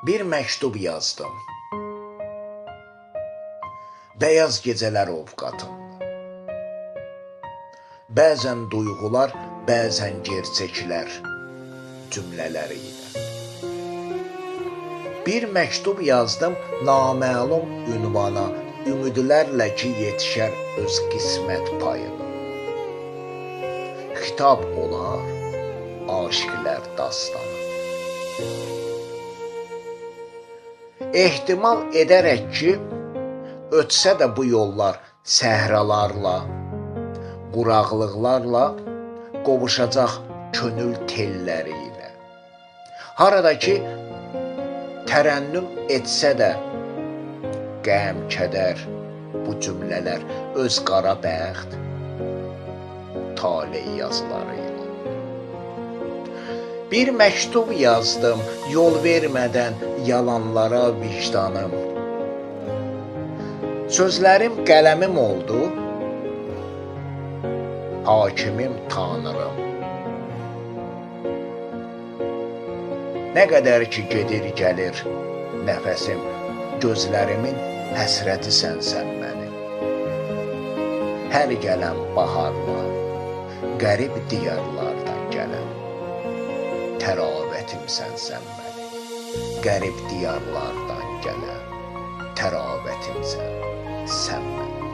Bir məktub yazdım. Bəyaz gecələr ovqatında. Bəzən duyğular, bəzən gerçəklər cümlələri ilə. Bir məktub yazdım naməlum ünvana, ümidlərlə ki yetişər öz qismət payına. Xitab olar aşiqlər dastanı. Ehtimal edərək ki, ötsə də bu yollar səhralarla, quraqlıqlarla qovuşacaq könül telləri ilə. Harada ki, tərənnüm etsə də qəm, kədər bu cümlələr öz qara bəxt taley yazıları ilə. Bir məktub yazdım yol vermədən yalanlara vicdanım. Sözlərim qələmim oldu, hakimim Tanrım. Nə qədər ki gedir gəlir nəfəsim, gözlərimin həsrətisən sən mənim. Hər gələn baharla, qərib diyarlardan gələn təravətimsən sən mənim. Qərib diyarlardan gələn təravətimsən sən mənim.